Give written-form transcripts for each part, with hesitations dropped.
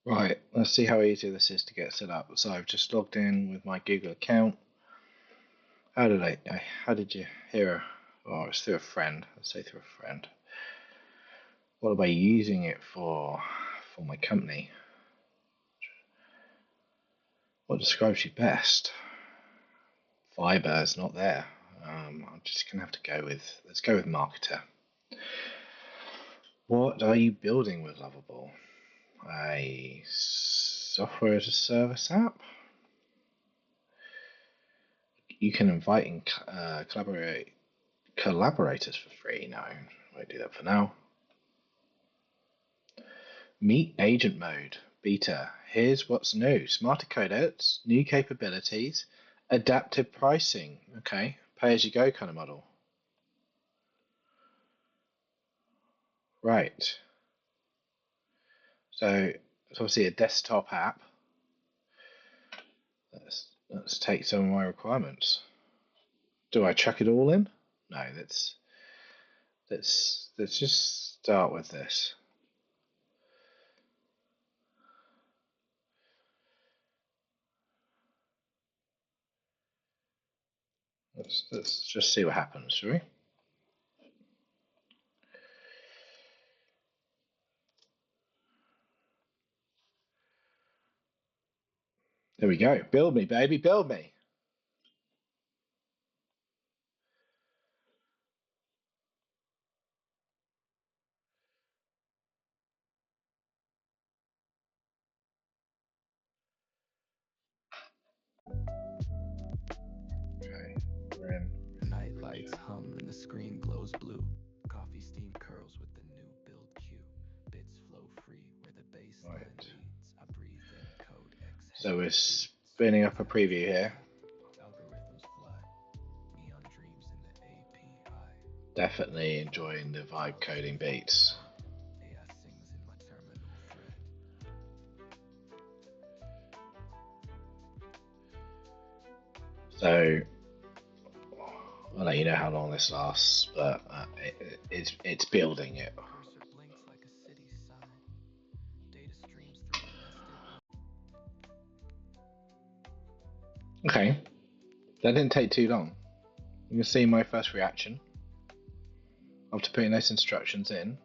Right, let's see how easy this is to get set up. So I've just logged in with my Google account. How did you hear? Oh, it's through a friend. Let's say through a friend. What am I using it for? For my company. What describes you best? Fiber is not there. I'm just gonna have to go with. Let's go with marketer. What are you building with Lovable? A software as a service app? You can invite and collaborators for free. No, I won't do that for now. Meet agent mode. Beta. Here's what's new. Smarter codeouts, new capabilities, adaptive pricing. Okay, pay as you go kind of model. Right. So it's obviously a desktop app. Let's take some of my requirements. Do I chuck it all in? No, let's just start with this. Let's just see what happens, shall we? There we go. Build me, baby, build me. Okay, we're in. Night lights hum and the screen glows blue. Coffee steam curls with the new build queue. Bits flow free where the baseline Right. leads. I breathe in code, exhale. So we're spinning up a preview here. Algorithms fly. Neon dreams in the API. Definitely enjoying the vibe coding beats. AI sings in my terminal thread. So I'll let you know how long this lasts, but it's building it. Cursor blinks like a city sign. Data streams through nested. Okay, that didn't take too long. You can see my first reaction after putting those instructions in.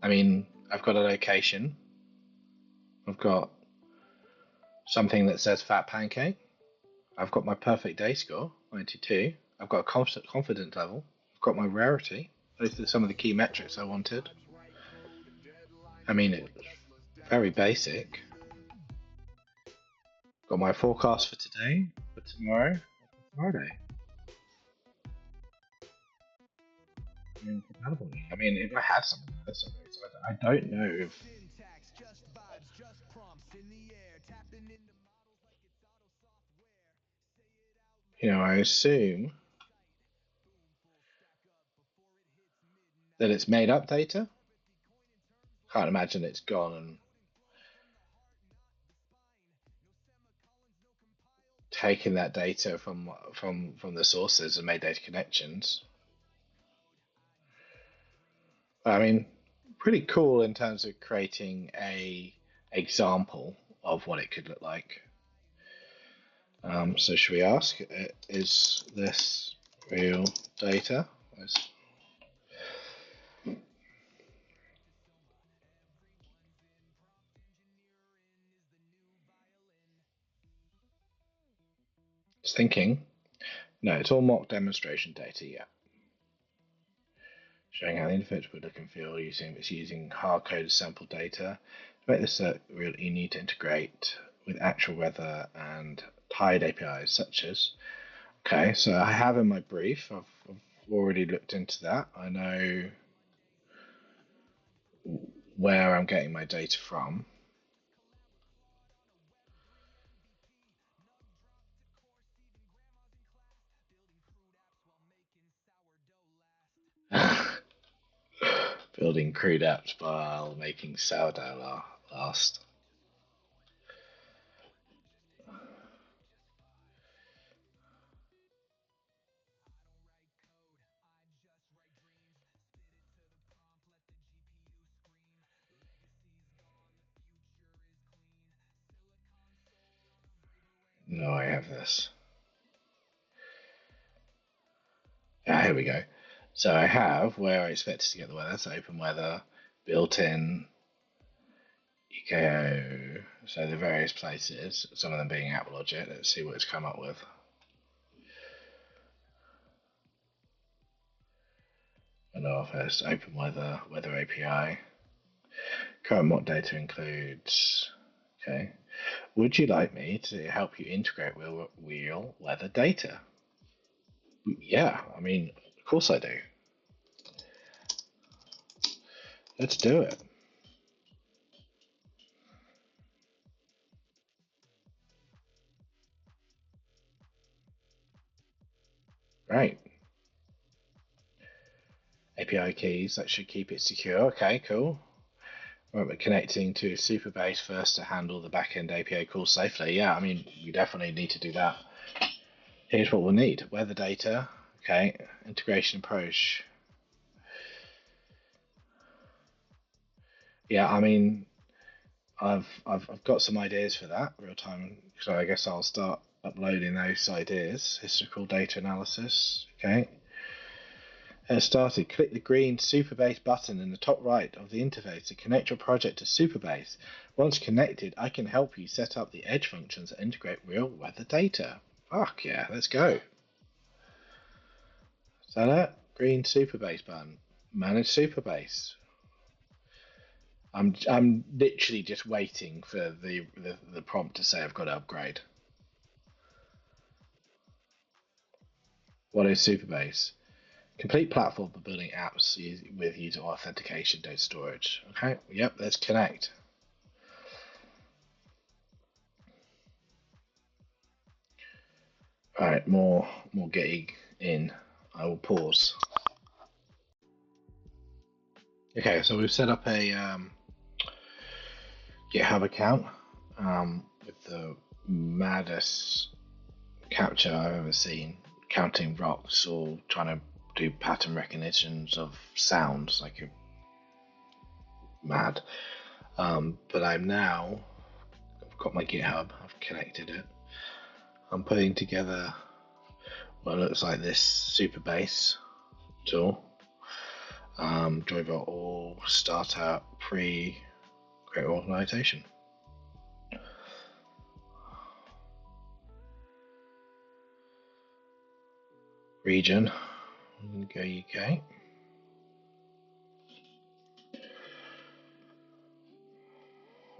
I mean, I've got a location. I've got something that says fat pancake. I've got my perfect day score, 92. I've got a constant confidence level. I've got my rarity. Those are some of the key metrics I wanted. I mean, it's very basic. Got my forecast for today, for tomorrow, for Friday. Compatible. I mean, if I had something, I don't know if. I assume that it's made up data. Can't imagine it's gone and taken that data from the sources and made data connections. I mean, pretty cool in terms of creating a example of what it could look like. So should we ask, is this real data? Just thinking. No, it's all mock demonstration data, yeah. Showing how the interface would look and feel using hard-coded sample data. To make this real, you need to integrate with actual weather and tide APIs, such as. Okay, so I have in my brief, I've already looked into that. I know where I'm getting my data from. Building crude apps while making sourdough last. No, I have this. Ah, here we go. So I have where I expected to get the weather, so open weather, built-in, EKO, so the various places, some of them being AppLogic. Let's see what it's come up with. And first, open weather, weather API. Current mock data includes. Okay. Would you like me to help you integrate real weather data? Yeah, I mean, of course I do. Let's do it. Right. API keys, that should keep it secure. Okay, cool. Right, we're connecting to Supabase first to handle the backend API calls safely. Yeah, I mean, we definitely need to do that. Here's what we'll need: weather data. Okay, integration approach. Yeah, I mean, I've got some ideas for that real time. So I guess I'll start uploading those ideas. Historical data analysis. Okay. Started. Click the green Supabase button in the top right of the interface to connect your project to Supabase. Once connected, I can help you set up the edge functions that integrate real weather data. Fuck yeah, let's go. Is that it? Green Supabase button. Manage Supabase. I'm literally just waiting for the prompt to say I've got to upgrade. What is Supabase? Complete platform for building apps with user authentication, data storage. Okay, yep, let's connect. All right, more getting in. I will pause. Okay, so we've set up a GitHub account with the maddest capture I've ever seen, counting rocks or trying to do pattern recognitions of sounds like a mad. But I've got my GitHub, I've connected it. I'm putting together what looks like this Supabase tool. Driver all startup pre-create organization. Region, I'm going to go UK.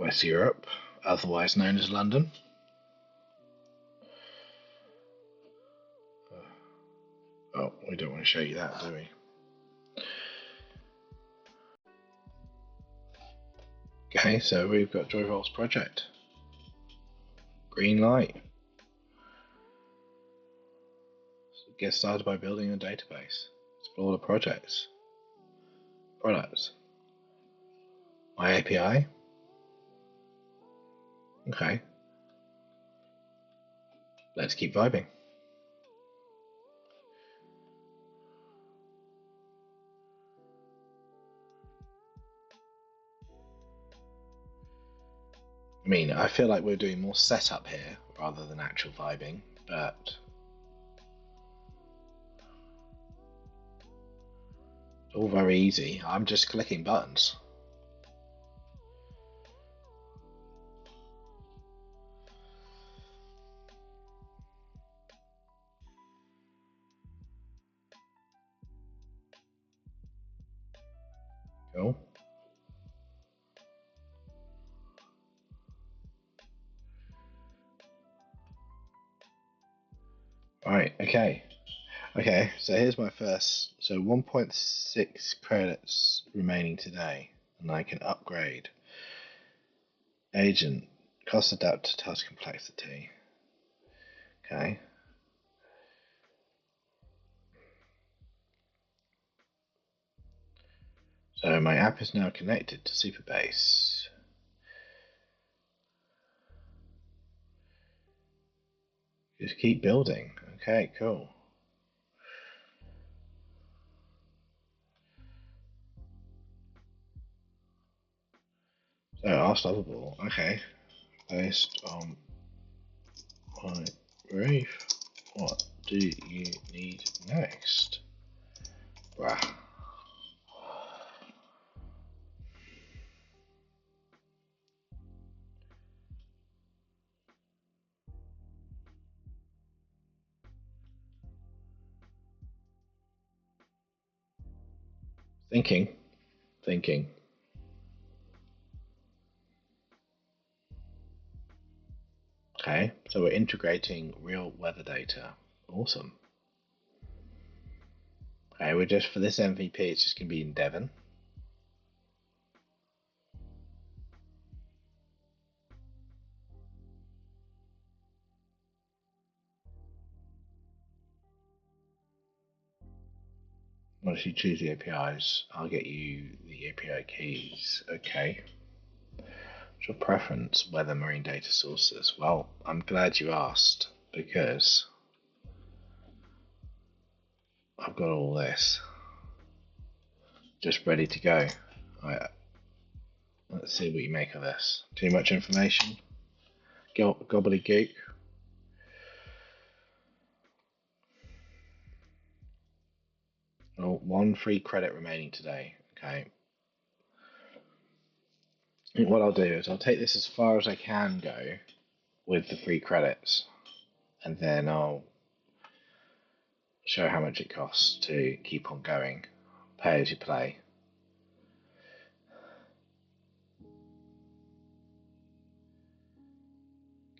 West Europe, otherwise known as London. Oh, we don't want to show you that, do we? Okay, so we've got Joyvolt's project. Green light. So get started by building a database. Explore the projects. Products. My API. Okay. Let's keep vibing. I mean, I feel like we're doing more setup here rather than actual vibing, but it's all very easy. I'm just clicking buttons. Cool. Right, okay. Okay, so here's my first. So 1.6 credits remaining today, and I can upgrade. Agent, cost adapt to task complexity. Okay. So my app is now connected to Supabase. Just keep building. Okay, cool. So ask Lovable. Okay. Based on My grief. What do you need next? Bruh. Thinking. Okay, so we're integrating real weather data. Awesome. Okay, we're just, for this MVP, it's just going to be in Devon. Once you choose the APIs, I'll get you the API keys. Okay. What's your preference? Weather marine data sources? Well, I'm glad you asked because I've got all this just ready to go. Right, let's see what you make of this. Too much information? Gobbledygook? Well, 1 free credit remaining today. Okay. What I'll do is I'll take this as far as I can go with the free credits, and then I'll show how much it costs to keep on going. Pay as you play.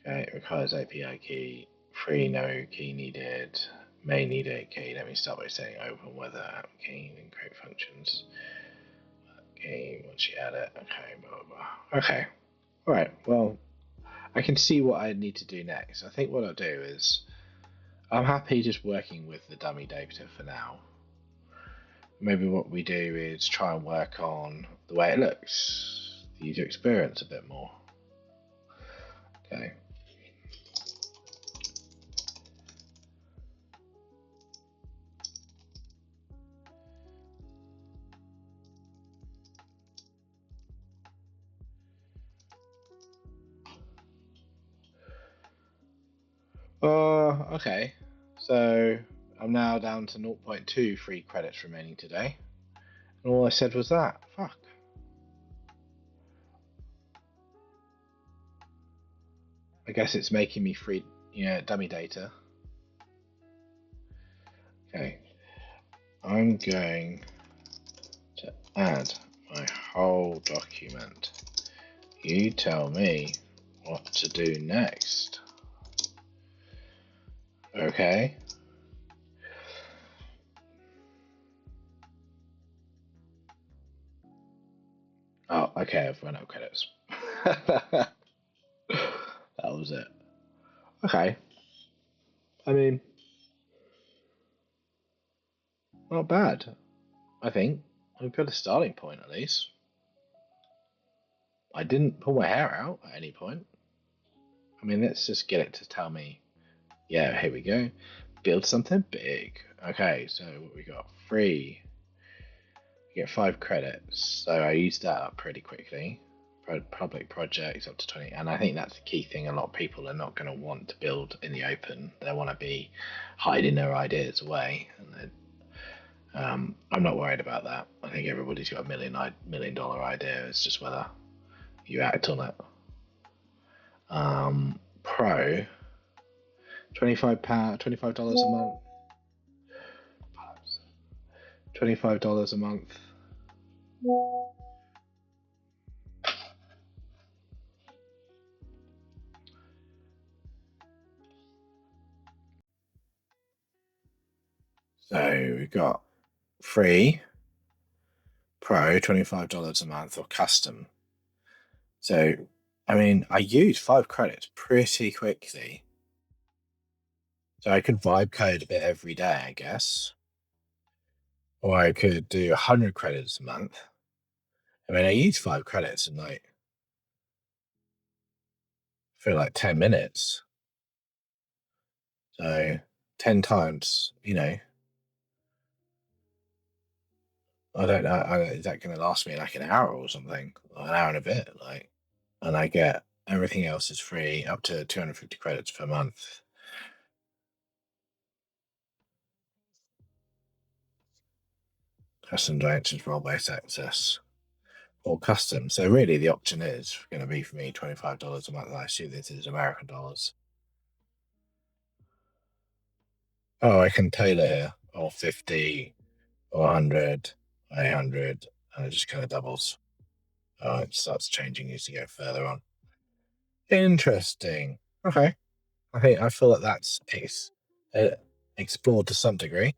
Okay, it requires API key. Free, no key needed. May need a key. Let me start by saying open weather app key and create functions. Okay, once you add it. Okay, blah, blah, blah. Okay. Alright, well, I can see what I need to do next. I think what I'll do is I'm happy just working with the dummy data for now. Maybe what we do is try and work on the way it looks, the user experience a bit more. Okay. Okay. So I'm now down to 0.2 free credits remaining today. And all I said was that. Fuck. I guess it's making me free, dummy data. Okay. I'm going to add my whole document. You tell me what to do next. Okay. Oh, okay, I've run out of credits. That was it. Okay. I mean, not bad. I think we've got a starting point at least. I didn't pull my hair out at any point. I mean, let's just get it to tell me, yeah, here we go. Build something big. Okay, so what we got? Free. You get 5 credits. So I used that up pretty quickly. Public projects up to 20. And I think that's the key thing. A lot of people are not going to want to build in the open. They want to be hiding their ideas away. And I'm not worried about that. I think everybody's got a million dollar idea. It's just whether you act on it. Pro, $25 a month. $25 a month. So we've got free, pro, $25 a month, or custom. So, I mean, I used 5 credits pretty quickly. So I could vibe code a bit every day, I guess. Or I could do 100 credits a month. I mean, I used 5 credits in for like 10 minutes. So 10 times, I don't know. Is that going to last me like an hour or something? Or an hour and a bit? And I get Everything else is free up to 250 credits per month. Custom directions, role-based access, or custom. So really the option is going to be for me $25 a month. I assume this is American dollars. Oh, I can tailor here, or 50, or 100, 800, and it just kind of doubles. Oh, it starts changing as you go further on. Interesting. Okay. I feel that that's explored to some degree.